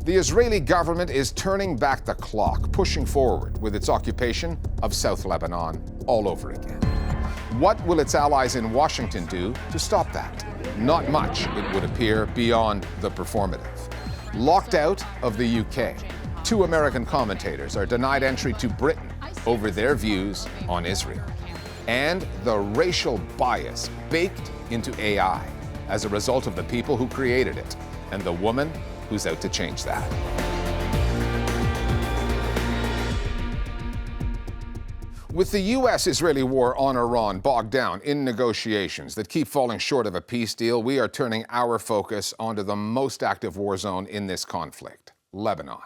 The Israeli government is turning back the clock, pushing forward with its occupation of South Lebanon all over again. What will its allies in Washington do to stop that? Not much, it would appear, beyond the performative. Locked out of the UK, 2 American commentators are denied entry to Britain over their views on Israel. And the racial bias baked into AI as a result of the people who created it and the woman who's out to change that. With the US-Israeli war on Iran bogged down in negotiations that keep falling short of a peace deal, we are turning our focus onto the most active war zone in this conflict, Lebanon.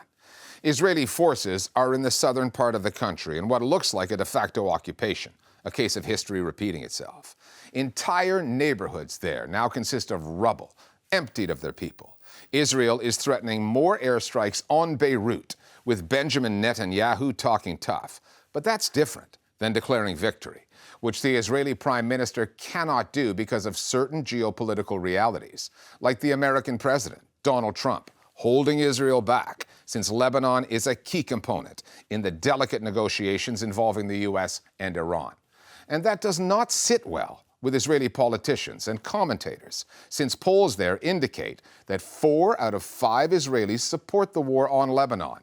Israeli forces are in the southern part of the country in what looks like a de facto occupation, a case of history repeating itself. Entire neighborhoods there now consist of rubble, emptied of their people. Israel is threatening more airstrikes on Beirut, with Benjamin Netanyahu talking tough. But that's different than declaring victory, which the Israeli Prime Minister cannot do because of certain geopolitical realities, like the American president, Donald Trump, holding Israel back, since Lebanon is a key component in the delicate negotiations involving the US and Iran. And that does not sit well with Israeli politicians and commentators, since polls there indicate that 4 out of 5 Israelis support the war on Lebanon.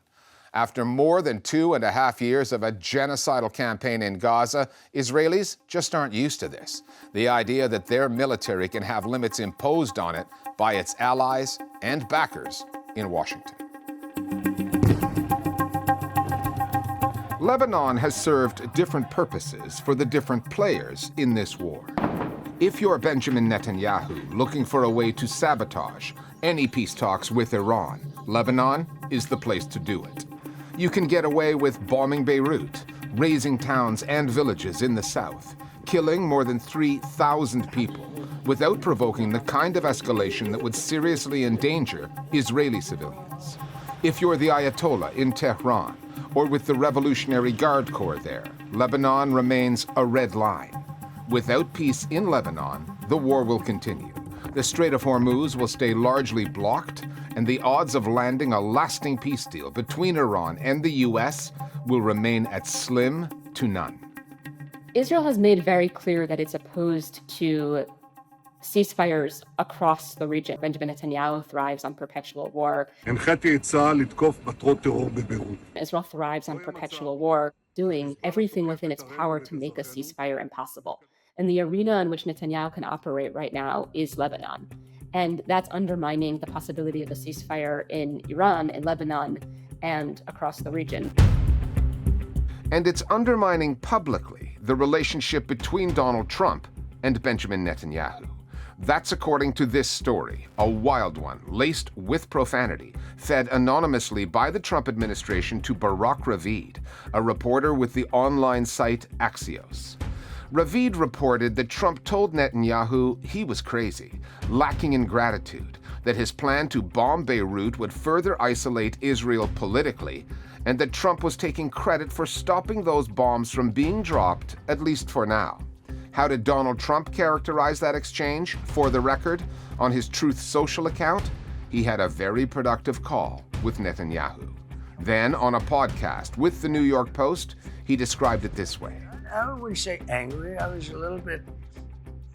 After more than 2.5 years of a genocidal campaign in Gaza, Israelis just aren't used to this. The idea that their military can have limits imposed on it by its allies and backers in Washington. Lebanon has served different purposes for the different players in this war. If you're Benjamin Netanyahu looking for a way to sabotage any peace talks with Iran, Lebanon is the place to do it. You can get away with bombing Beirut, razing towns and villages in the south, killing more than 3,000 people, without provoking the kind of escalation that would seriously endanger Israeli civilians. If you're the Ayatollah in Tehran, or with the Revolutionary Guard Corps there, Lebanon remains a red line. Without peace in Lebanon, the war will continue. The Strait of Hormuz will stay largely blocked, and the odds of landing a lasting peace deal between Iran and the US will remain at slim to none. Israel has made very clear that it's opposed to ceasefires across the region. Benjamin Netanyahu thrives on perpetual war. Israel thrives on perpetual war, doing everything within its power to make a ceasefire impossible. And the arena in which Netanyahu can operate right now is Lebanon. And that's undermining the possibility of a ceasefire in Iran, in Lebanon, and across the region. And it's undermining publicly the relationship between Donald Trump and Benjamin Netanyahu. That's according to this story, a wild one, laced with profanity, fed anonymously by the Trump administration to Barak Ravid, a reporter with the online site Axios. Ravid reported that Trump told Netanyahu he was crazy, lacking in gratitude, that his plan to bomb Beirut would further isolate Israel politically, and that Trump was taking credit for stopping those bombs from being dropped, at least for now. How did Donald Trump characterize that exchange? For the record, on his Truth Social account, he had a very productive call with Netanyahu. Then, on a podcast with the New York Post, he described it this way. I wouldn't say angry. I was a little bit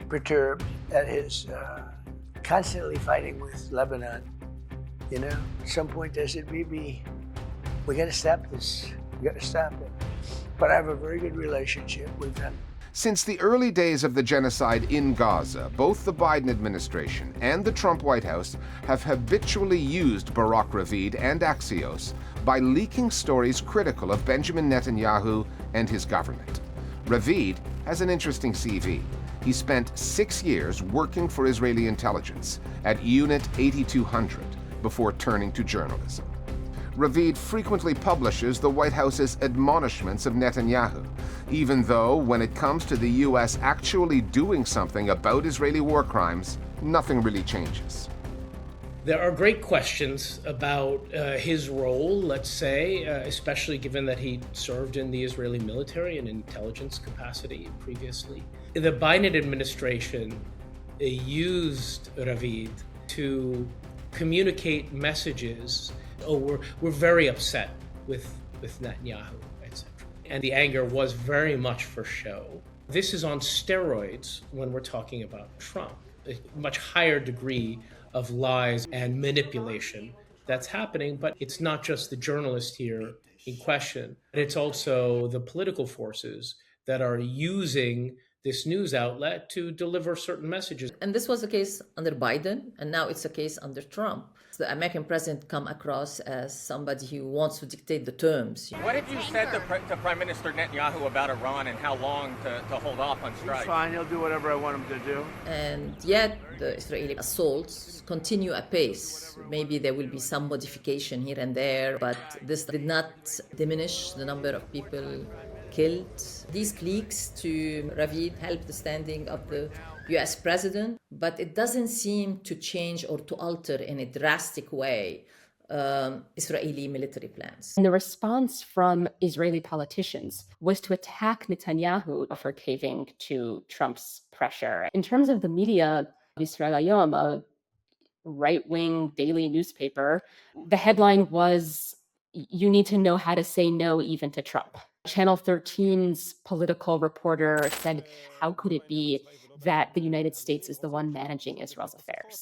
perturbed at his constantly fighting with Lebanon. You know, at some point I said, Bibi, we got to stop this. We got to stop it. But I have a very good relationship with them. Since the early days of the genocide in Gaza, both the Biden administration and the Trump White House have habitually used Barak Ravid and Axios by leaking stories critical of Benjamin Netanyahu and his government. Ravid has an interesting CV. He spent 6 years working for Israeli intelligence at Unit 8200 before turning to journalism. Ravid frequently publishes the White House's admonishments of Netanyahu, even though when it comes to the US actually doing something about Israeli war crimes, nothing really changes. There are great questions about his role, let's say, especially given that he served in the Israeli military and intelligence capacity previously. The Biden administration used Ravid to communicate messages oh, we're very upset with Netanyahu, etc. And the anger was very much for show. This is on steroids when we're talking about Trump, a much higher degree of lies and manipulation that's happening. But it's not just the journalist here in question, it's also the political forces that are using this news outlet to deliver certain messages. And this was the case under Biden, and now it's a case under Trump. The American president come across as somebody who wants to dictate the terms. What have you said to Prime Minister Netanyahu about Iran and how long to hold off on strike? He's fine. He'll do whatever I want him to do. And yet the Israeli assaults continue apace. Maybe there will be some modification here and there, but this did not diminish the number of people killed. These cliques to Ravid helped the standing of the US president, but it doesn't seem to change or to alter in a drastic way Israeli military plans. And the response from Israeli politicians was to attack Netanyahu for caving to Trump's pressure. In terms of the media, Israel Hayom, a right-wing daily newspaper, the headline was, "You need to know how to say no even to Trump." Channel 13's political reporter said, how could it be that the United States is the one managing Israel's affairs?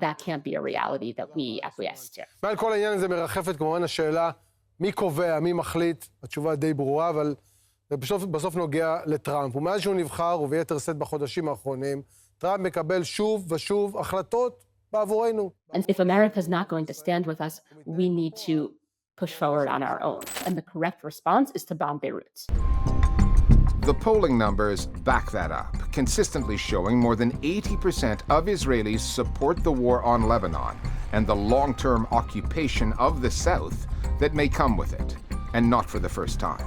That can't be a reality that we acquiesce to. מעל כל העניין הזה מרחפת כמובן השאלה, מי קובע, מי מחליט? התשובה די ברורה, אבל בסוף נוגע לטראמפ. ומאז שהוא נבחר, וביתר שאת בחודשים האחרונים, טראמפ מקבל שוב ושוב החלטות בעבורנו. And if America's not going to stand with us, we need to push forward on our own. And the correct response is to bomb Beirut. The polling numbers back that up, consistently showing more than 80% of Israelis support the war on Lebanon and the long-term occupation of the South that may come with it, and not for the first time.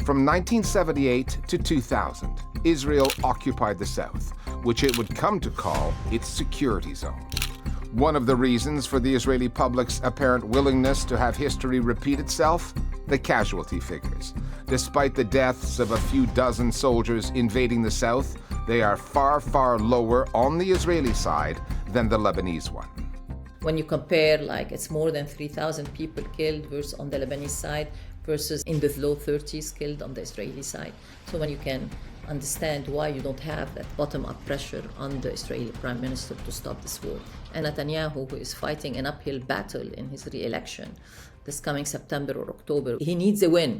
From 1978 to 2000, Israel occupied the South, which it would come to call its security zone. One of the reasons for the Israeli public's apparent willingness to have history repeat itself? The casualty figures. Despite the deaths of a few dozen soldiers invading the south, they are far, far lower on the Israeli side than the Lebanese one. When you compare, like, it's more than 3,000 people killed versus on the Lebanese side versus in the low 30s killed on the Israeli side. So when you can understand why you don't have that bottom-up pressure on the Israeli prime minister to stop this war. And Netanyahu, who is fighting an uphill battle in his re-election this coming September or October, he needs a win.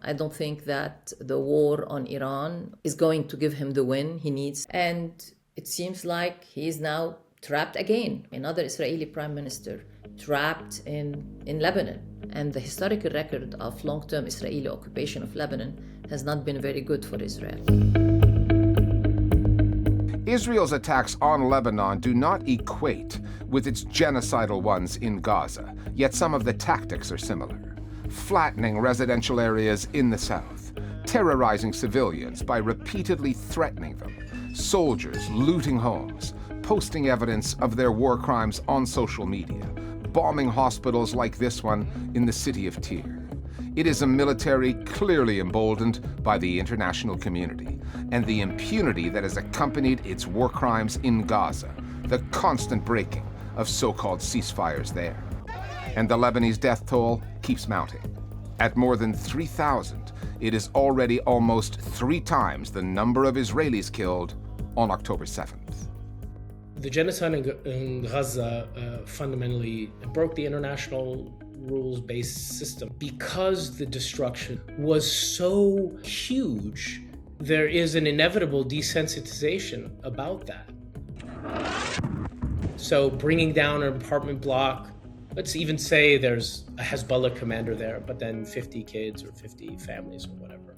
I don't think that the war on Iran is going to give him the win he needs. And it seems like he is now trapped again. Another Israeli prime minister trapped in Lebanon. And the historical record of long-term Israeli occupation of Lebanon has not been very good for Israel. Israel's attacks on Lebanon do not equate with its genocidal ones in Gaza, yet some of the tactics are similar. Flattening residential areas in the south, terrorizing civilians by repeatedly threatening them, soldiers looting homes, posting evidence of their war crimes on social media, bombing hospitals like this one in the city of Tyre. It is a military clearly emboldened by the international community, and the impunity that has accompanied its war crimes in Gaza, the constant breaking of so-called ceasefires there. And the Lebanese death toll keeps mounting. At more than 3,000, it is already almost 3 times the number of Israelis killed on October 7th. The genocide in Gaza fundamentally broke the international rules-based system. Because the destruction was so huge, there is an inevitable desensitization about that. So bringing down an apartment block, let's even say there's a Hezbollah commander there, but then 50 kids or 50 families or whatever,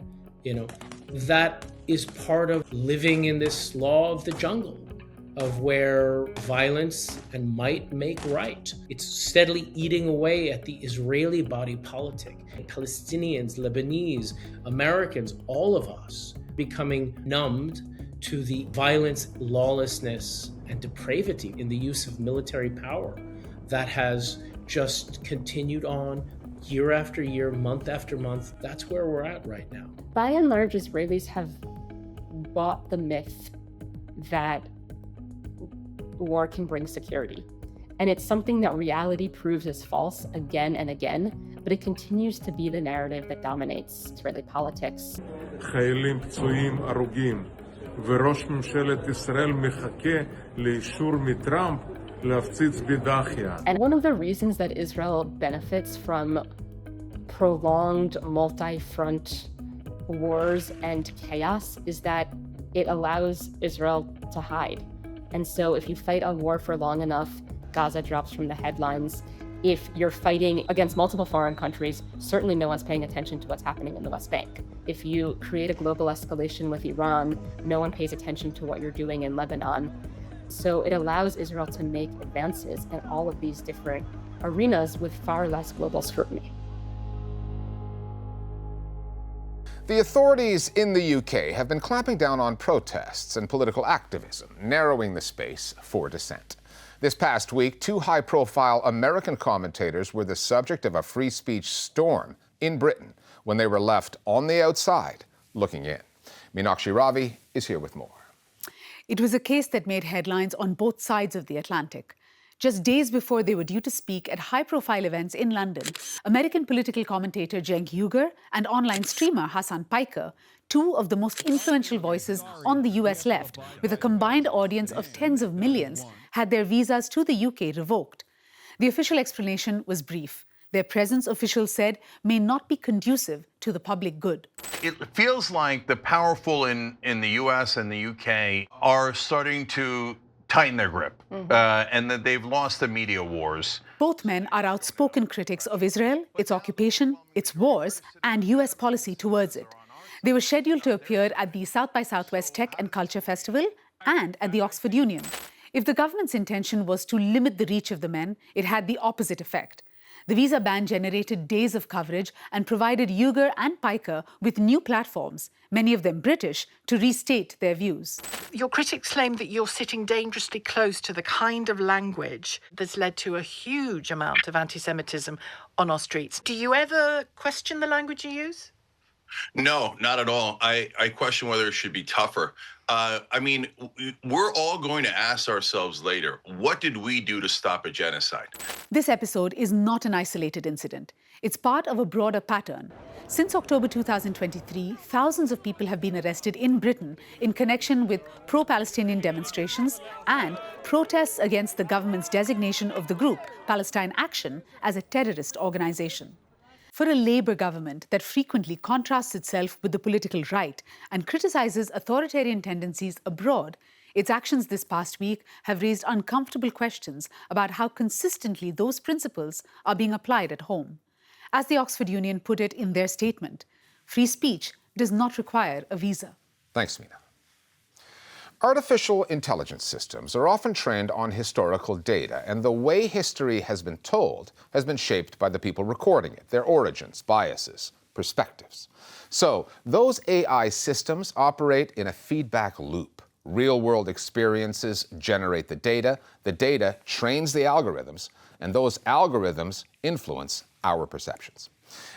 that is part of living in this law of the jungle, of where violence and might make right. It's steadily eating away at the Israeli body politic. Palestinians, Lebanese, Americans, all of us becoming numbed to the violence, lawlessness, and depravity in the use of military power that has just continued on year after year, month after month. That's where we're at right now. By and large, Israelis have bought the myth that war can bring security. And it's something that reality proves is false again and again, but it continues to be the narrative that dominates Israeli politics. חיילים פצועים, הרוגים, וראש ממשלת ישראל מחכה לאישור מטראמפ להפציץ בדאחיה. And one of the reasons that Israel benefits from prolonged multi-front wars and chaos is that it allows Israel to hide. And so if you fight a war for long enough, Gaza drops from the headlines. If you're fighting against multiple foreign countries, certainly no one's paying attention to what's happening in the West Bank. If you create a global escalation with Iran, no one pays attention to what you're doing in Lebanon. So it allows Israel to make advances in all of these different arenas with far less global scrutiny. The authorities in the UK have been clamping down on protests and political activism, narrowing the space for dissent. This past week, 2 high-profile American commentators were the subject of a free speech storm in Britain when they were left on the outside looking in. Meenakshi Ravi is here with more. It was a case that made headlines on both sides of the Atlantic. Just days before they were due to speak at high-profile events in London, American political commentator Cenk and online streamer Hasan Piker, 2 of the most influential voices on the US left, with a combined audience of tens of millions, had their visas to the UK revoked. The official explanation was brief. Their presence, officials said, may not be conducive to the public good. It feels like the powerful in the US and the UK are starting to tighten their grip, and that they've lost the media wars. Both men are outspoken critics of Israel, its occupation, its wars, and US policy towards it. They were scheduled to appear at the South by Southwest Tech and Culture Festival and at the Oxford Union. If the government's intention was to limit the reach of the men, it had the opposite effect. The visa ban generated days of coverage and provided Uygur and Piker with new platforms, many of them British, to restate their views. Your critics claim that you're sitting dangerously close to the kind of language that's led to a huge amount of anti-Semitism on our streets. Do you ever question the language you use? No, not at all. I question whether it should be tougher. I mean, we're all going to ask ourselves later, what did we do to stop a genocide? This episode is not an isolated incident. It's part of a broader pattern. Since October 2023, thousands of people have been arrested in Britain in connection with pro-Palestinian demonstrations and protests against the government's designation of the group, Palestine Action, as a terrorist organization. For a Labour government that frequently contrasts itself with the political right and criticizes authoritarian tendencies abroad, its actions this past week have raised uncomfortable questions about how consistently those principles are being applied at home. As the Oxford Union put it in their statement, free speech does not require a visa. Thanks, Meena. Artificial intelligence systems are often trained on historical data, and the way history has been told has been shaped by the people recording it, their origins, biases, perspectives. So those AI systems operate in a feedback loop. Real-world experiences generate the data trains the algorithms, and those algorithms influence our perceptions.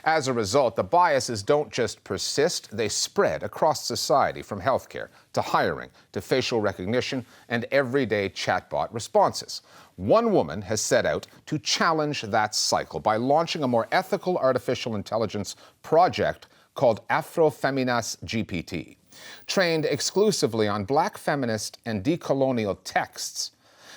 As a result, the biases don't just persist, they spread across society, from healthcare to hiring to facial recognition and everyday chatbot responses. One woman has set out to challenge that cycle by launching a more ethical artificial intelligence project called Afrofeminas GPT. Trained exclusively on Black feminist and decolonial texts,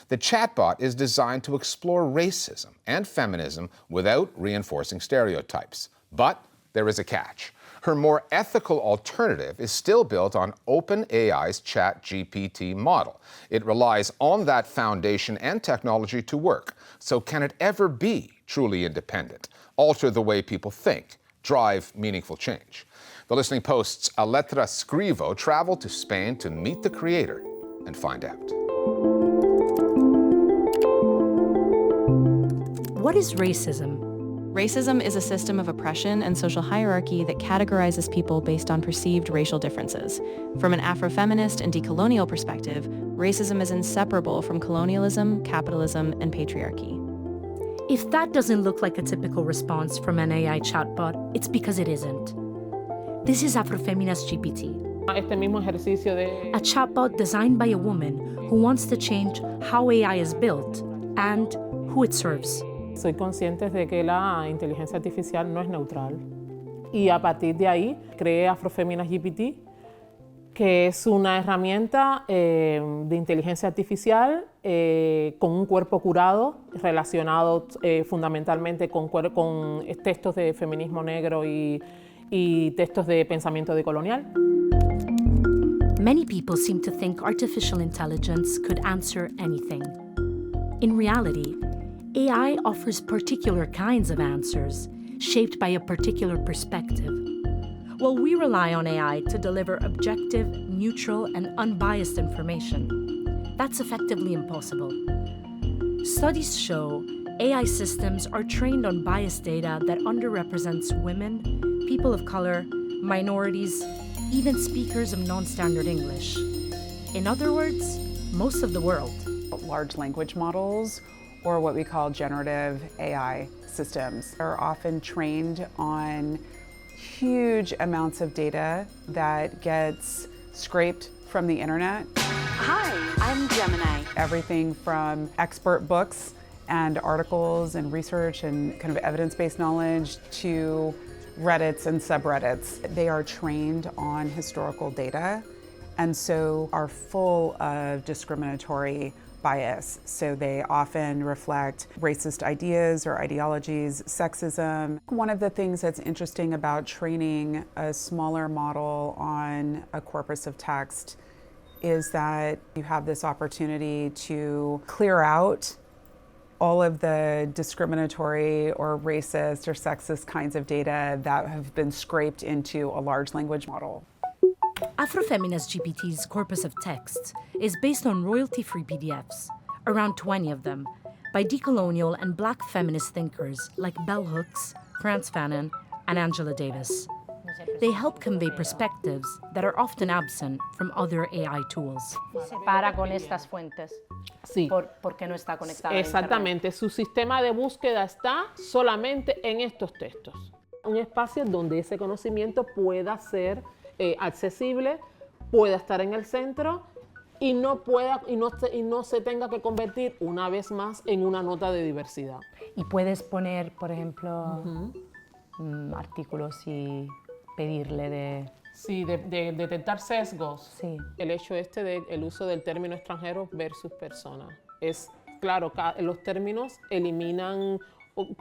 the chatbot is designed to explore racism and feminism without reinforcing stereotypes. But there is a catch. Her more ethical alternative is still built on OpenAI's ChatGPT model. It relies on that foundation and technology to work. So can it ever be truly independent, alter the way people think, drive meaningful change? The Listening Post's Aletra Scrivo traveled to Spain to meet the creator and find out. What is racism? Racism is a system of oppression and social hierarchy that categorizes people based on perceived racial differences. From an Afrofeminist and decolonial perspective, racism is inseparable from colonialism, capitalism, and patriarchy. If that doesn't look like a typical response from an AI chatbot, it's because it isn't. This is Afrofeminas GPT, a chatbot designed by a woman who wants to change how AI is built and who it serves. Soy consciente de que la inteligencia artificial no es neutral. Y a partir de ahí creé Afroféminas GPT, que es una herramienta de inteligencia artificial con un cuerpo curado relacionado fundamentalmente con textos de feminismo negro y textos de pensamiento decolonial. Many people seem to think artificial intelligence could answer anything. In reality, AI offers particular kinds of answers, shaped by a particular perspective. While we rely on AI to deliver objective, neutral, and unbiased information, that's effectively impossible. Studies show AI systems are trained on biased data that underrepresents women, people of color, minorities, even speakers of non-standard English. In other words, most of the world. Large language models, or what we call generative AI systems, are often trained on huge amounts of data that gets scraped from the internet. Hi, I'm Gemini. Everything from expert books and articles and research and kind of evidence-based knowledge to Reddits and subreddits. They are trained on historical data and so are full of discriminatory bias. So they often reflect racist ideas or ideologies, sexism. One of the things that's interesting about training a smaller model on a corpus of text is that you have this opportunity to clear out all of the discriminatory or racist or sexist kinds of data that have been scraped into a large language model. Afroféminas GPT's corpus of texts is based on royalty-free PDFs, around 20 of them, by decolonial and Black feminist thinkers like Bell Hooks, Frantz Fanon, and Angela Davis. They help convey perspectives that are often absent from other AI tools. Para con estas fuentes. Sí. Porque no está conectada. Exactamente. Su sistema de búsqueda está solamente en estos textos. Un espacio donde ese conocimiento pueda ser accesible, pueda estar en el centro y no se tenga que convertir una vez más en una nota de diversidad. Y puedes poner, por ejemplo, artículos y pedirle de... Sí, de detectar sesgos. Sí. El hecho del uso del término extranjero versus persona. Es claro, los términos eliminan,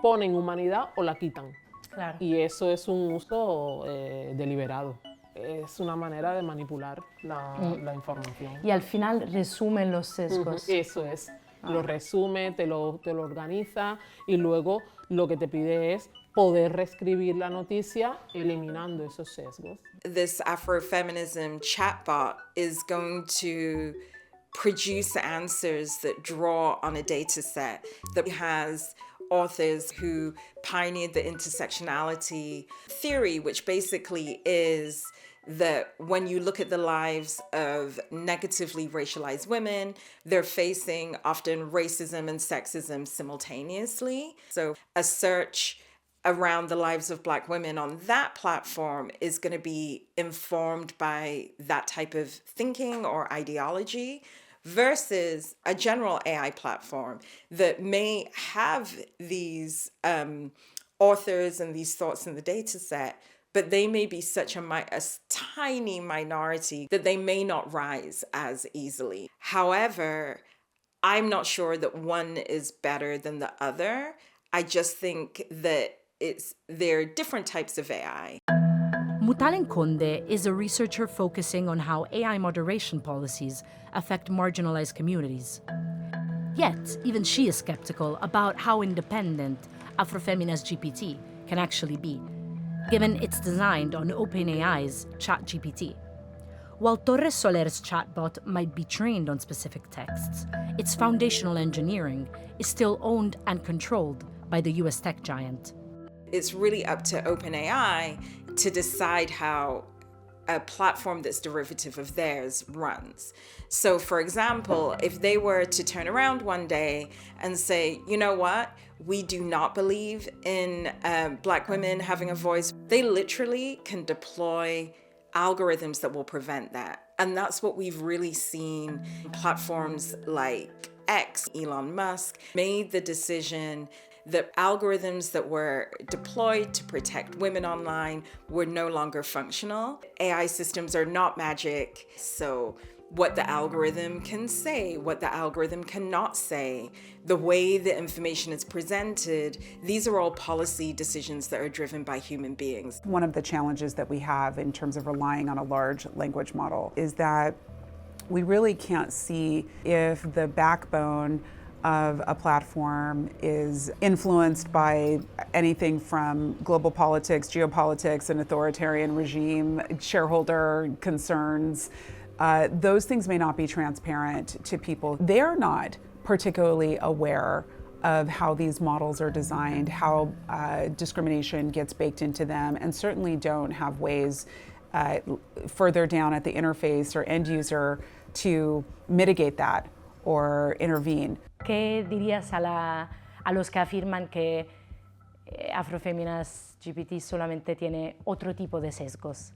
ponen humanidad o la quitan. Claro. Y eso es un uso deliberado. Es una manera de manipular la información. Y al final resume los sesgos. Eso es. Lo resume, te lo organiza y luego lo que te pide es poder reescribir la noticia eliminando esos sesgos. This Afrofeminism chatbot is going to produce answers that draw on a data set that has authors who pioneered the intersectionality theory, which basically is that when you look at the lives of negatively racialized women, they're facing often racism and sexism simultaneously. So a search around the lives of Black women on that platform is going to be informed by that type of thinking or ideology versus a general AI platform that may have these authors and these thoughts in the data set, but they may be such a tiny minority that they may not rise as easily. However, I'm not sure that one is better than the other. I just think that they're different types of AI. Mutalen Konde is a researcher focusing on how AI moderation policies affect marginalized communities. Yet, even she is skeptical about how independent Afroféminas GPT can actually be, given it's designed on OpenAI's ChatGPT. While Torres Soler's chatbot might be trained on specific texts, its foundational engineering is still owned and controlled by the US tech giant. It's really up to OpenAI to decide how a platform that's derivative of theirs runs. So for example, if they were to turn around one day and say, you know what, we do not believe in Black women having a voice, they literally can deploy algorithms that will prevent that. And that's what we've really seen platforms like X, Elon Musk, made the decision that algorithms that were deployed to protect women online were no longer functional. AI systems are not magic, so what the algorithm can say, what the algorithm cannot say, the way the information is presented, these are all policy decisions that are driven by human beings. One of the challenges that we have in terms of relying on a large language model is that we really can't see if the backbone of a platform is influenced by anything from global politics, geopolitics, an authoritarian regime, shareholder concerns. Those things may not be transparent to people. They're not particularly aware of how these models are designed, how discrimination gets baked into them, and certainly don't have ways further down at the interface or end user to mitigate that or intervene. ¿Qué dirías a los que afirman que Afroféminas GPT solamente tiene otro tipo de sesgos?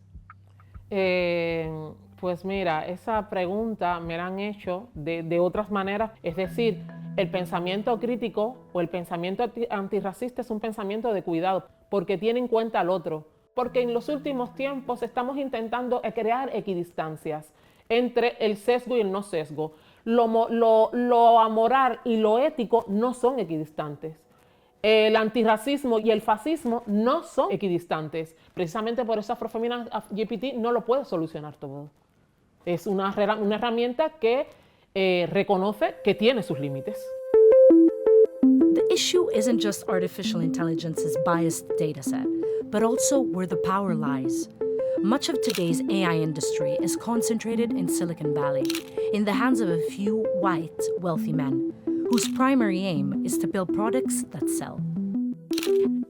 Pues mira, esa pregunta me la han hecho de otras maneras. Es decir, el pensamiento crítico o el pensamiento antirracista es un pensamiento de cuidado porque tiene en cuenta al otro. Porque en los últimos tiempos estamos intentando crear equidistancias entre el sesgo y el no sesgo. Lo amoral y lo ético no son equidistantes. El antirracismo y el fascismo no son equidistantes. Precisamente por eso Afroféminas GPT no lo puede solucionar todo. Es una herramienta que reconoce que tiene sus límites. The issue isn't just artificial intelligence's biased dataset, but also where the power lies. Much of today's AI industry is concentrated in Silicon Valley, in the hands of a few white, wealthy men, whose primary aim is to build products that sell.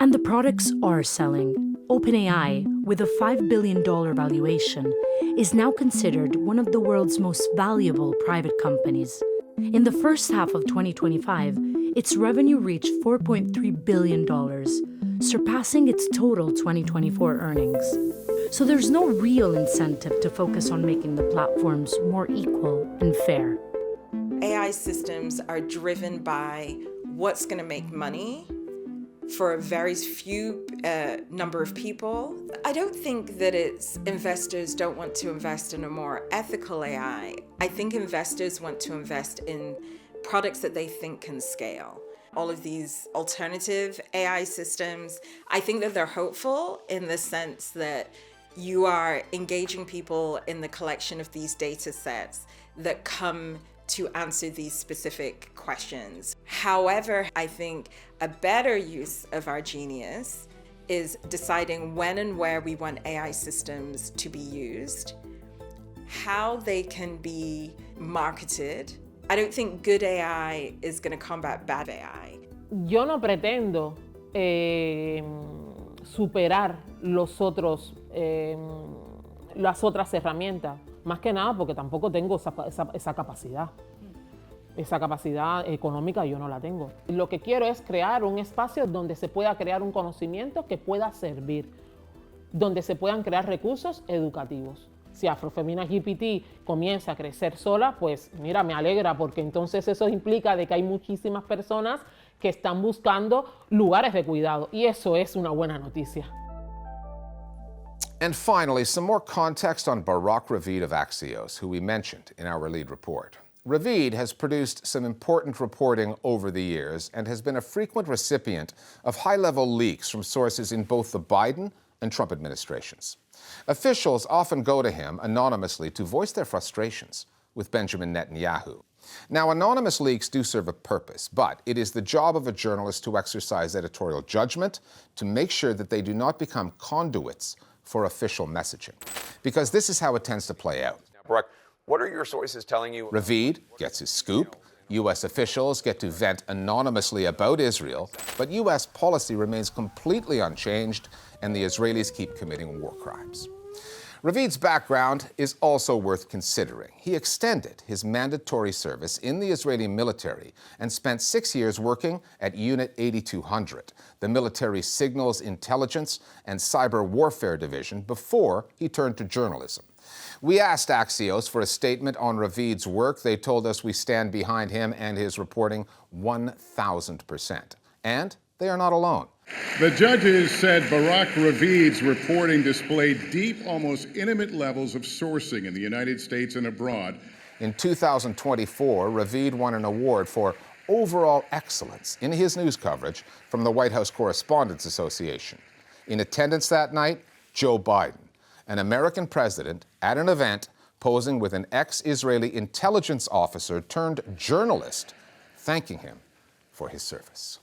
And the products are selling. OpenAI, with a $5 billion valuation, is now considered one of the world's most valuable private companies. In the first half of 2025, its revenue reached $4.3 billion, surpassing its total 2024 earnings. So there's no real incentive to focus on making the platforms more equal and fair. AI systems are driven by what's going to make money for a very few number of people. I don't think that it's investors don't want to invest in a more ethical AI. I think investors want to invest in products that they think can scale. All of these alternative AI systems, I think that they're hopeful in the sense that you are engaging people in the collection of these data sets that come to answer these specific questions. However, I think a better use of our genius is deciding when and where we want AI systems to be used, how they can be marketed. I don't think good AI is going to combat bad AI. Yo no pretendo superar las otras herramientas, más que nada porque tampoco tengo esa capacidad. Esa capacidad económica yo no la tengo. Lo que quiero es crear un espacio donde se pueda crear un conocimiento que pueda servir, donde se puedan crear recursos educativos. Si Afroféminas GPT comienza a crecer sola, pues mira, me alegra porque entonces eso implica de que hay muchísimas personas que están buscando lugares de cuidado y eso es una buena noticia. And finally, some more context on Barak Ravid of Axios, who we mentioned in our lead report. Ravid has produced some important reporting over the years and has been a frequent recipient of high-level leaks from sources in both the Biden and Trump administrations. Officials often go to him anonymously to voice their frustrations with Benjamin Netanyahu. Now, anonymous leaks do serve a purpose, but it is the job of a journalist to exercise editorial judgment to make sure that they do not become conduits for official messaging, because this is how it tends to play out. Barak, what are your sources telling you? Ravid gets his scoop. U.S. officials get to vent anonymously about Israel, but U.S. policy remains completely unchanged, and the Israelis keep committing war crimes. Ravid's background is also worth considering. He extended his mandatory service in the Israeli military and spent 6 years working at Unit 8200, the military's signals, intelligence, and cyber warfare division, before he turned to journalism. We asked Axios for a statement on Ravid's work. They told us we stand behind him and his reporting 1,000%. And they are not alone. The judges said Barak Ravid's reporting displayed deep, almost intimate levels of sourcing in the United States and abroad. In 2024, Ravid won an award for overall excellence in his news coverage from the White House Correspondents Association. In attendance that night, Joe Biden, an American president at an event posing with an ex-Israeli intelligence officer turned journalist, thanking him for his service.